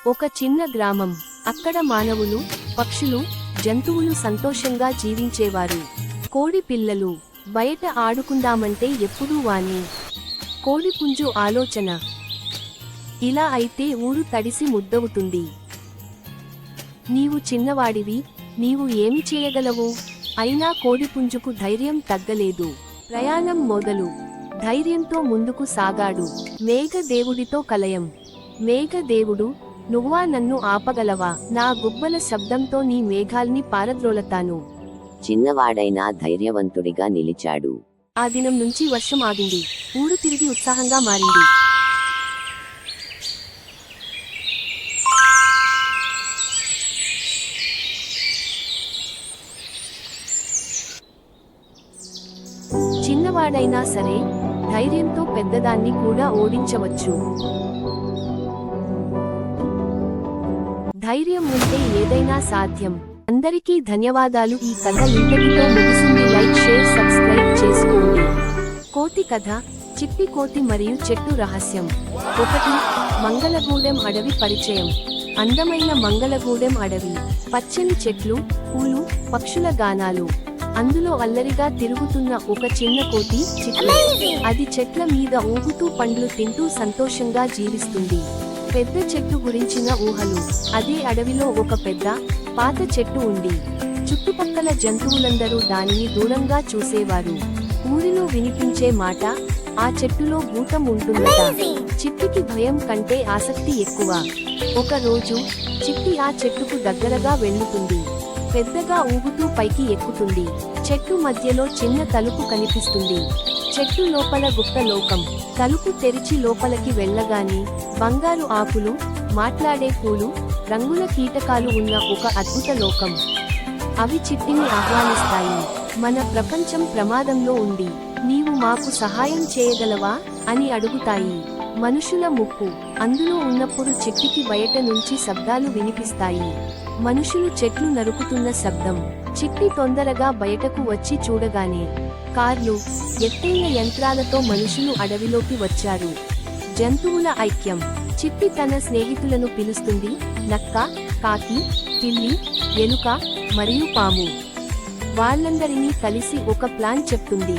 ఒక చిన్న గ్రామం. అక్కడ మానవులు, పక్షులు, జంతువులు సంతోషంగా జీవించేవారు. కోడి పిల్లలు బయట ఆడుకుందామంటే ఎప్పుడూ వాని కోడిపుంజు ఆలోచన. ఇలా అయితే ఊరు తడిసి ముద్దవుతుంది. నీవు చిన్నవాడివి, నీవు ఏమి చేయగలవు? అయినా కోడిపుంజుకు ధైర్యం తగ్గలేదు. ప్రయాణం మొదలు. ధైర్యంతో ముందుకు సాగాడు. మేఘదేవుడితో కలయం. మేఘదేవుడు, నువ్వా నన్ను ఆపగలవా? నా గుబ్బల శబ్దంతో నీ మేఘాల్ని పారద్రోలతాను. చిన్నవాడైనా ధైర్యవంతుడిగా నిలిచాడు. ఆ దినం నుంచి వర్షం ఆగింది. ఊరు తిరిగి ఉత్సాహంగా మారింది. చిన్నవాడైనా సరే, ధైర్యంతో పెద్దదాన్ని కూడా ఓడించవచ్చు. ధైర్యం ఉంటే ఏదైనా సాధ్యం. అందరికీ ధన్యవాదాలు. ఈ కథ ఇంతటితో ముగిసింది. లైక్, షేర్, సబ్స్క్రైబ్ చేసుకోండి. కోతి కథ, చిట్టి కోతి మరియు చెట్టు రహస్యం. 1. మంగళగూడెం అడవి పరిచయం. అందమైన మంగళగూడెం అడవి. పచ్చని చెట్లు, పూలు, పక్షుల గానాలు. అందులో అల్లరిగా తిరుగుతున్న ఒక చిన్న కోతి, చిట్టి. అది చెట్ల మీద ఊగుతూ పండ్లు తింటూ సంతోషంగా జీవిస్తుంది. పెద్ద చెట్టు గురించిన ఊహలు. అదే అడవిలో ఒక పెద్ద, పాత చెట్టు ఉంది. చుట్టుపక్కల జంతువులందరూ దానిని దూరంగా చూసేవారు. ఊరిలో వినిపించే మాట, ఆ చెట్టులో భూతం ఉంటుందట. చిట్టికి భయం కంటే ఆసక్తి ఎక్కువ. ఒక రోజు చిట్టి ఆ చెట్టుకు దగ్గరగా వెళ్ళుతుంది. పెద్దగా ఊగుతూ పైకి ఎక్కుతుంది. చెట్టు మధ్యలో చిన్న తలుపు కనిపిస్తుంది. చెట్టు లోపల గుప్త లోకం. తలుపు తెరిచి లోపలికి వెళ్ళగానే బంగారు ఆకులు, మాట్లాడే పూలు, రంగుల కీటకాలు ఉన్న ఒక అద్భుత లోకం. అవి చిట్టిని ఆహ్వానిస్తాయి. మన ప్రపంచం ప్రమాదంలో ఉంది, నీవు మాకు సహాయం చేయగలవా అని అడుగుతాయి. మనుషుల ముప్పు. అందులో ఉన్నప్పుడు చిట్టికి బయట నుంచి శబ్దాలు వినిపిస్తాయి. మనుషులు చెట్లు నరుకుతున్న శబ్దం. చిట్టి తొందరగా బయటకు వచ్చి చూడగానే కార్లు, ఎత్తైన యంత్రాలతో మనుషులు అడవిలోకి వచ్చారు. జంతువుల ఐక్యం. చిట్టి తన స్నేహితులను పిలుస్తుంది. నక్క, కాకి, పిల్లి, ఎలుక మరియు పాము. వాళ్ళందరినీ కలిసి ఒక ప్లాన్ చెప్తుంది.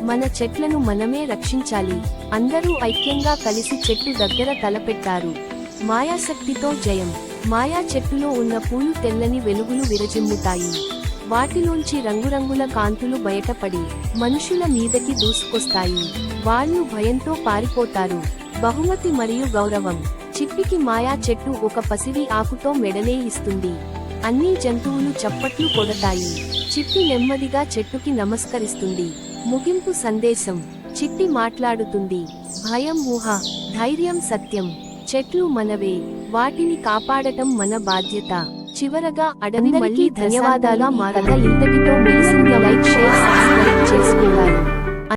మన చెట్లను మనమే రక్షించాలి. అందరూ ఐక్యంగా కలిసి చెట్టు దగ్గర తలపెట్టారు. మాయాశక్తితో జయం. మాయా చెట్టులో ఉన్న పూలు తెల్లని వెలుగులు విరజిమ్ముతాయి. వాటిలోంచి రంగురంగుల కాంతులు బయటపడి మనుషుల మీదకి దూసుకొస్తాయి. వాళ్ళు భయంతో పారిపోతారు. బహుమతి మరియు గౌరవం. చిట్టికి మాయా చెట్టు ఒక పసిడి ఆకుతో మెడలే ఇస్తుంది. అన్ని జంతువులు చప్పట్లు కొడతాయి. చిట్టి నెమ్మదిగా చెట్టుకి నమస్కరిస్తుంది. ముగింపు సందేశం. చిట్టి మాట్లాడుతుంది. భయం ఊహ, ధైర్యం సత్యం. చెట్లు మనవే, వాటిని కాపాడటం మన బాధ్యత. చివరగా అడవి మళ్ళీ ధన్యవాదాలు. మా కథ ఇంతటితో ముగిసింది. లైక్, షేర్, సబ్స్క్రైబ్ చేసుకోవాలి.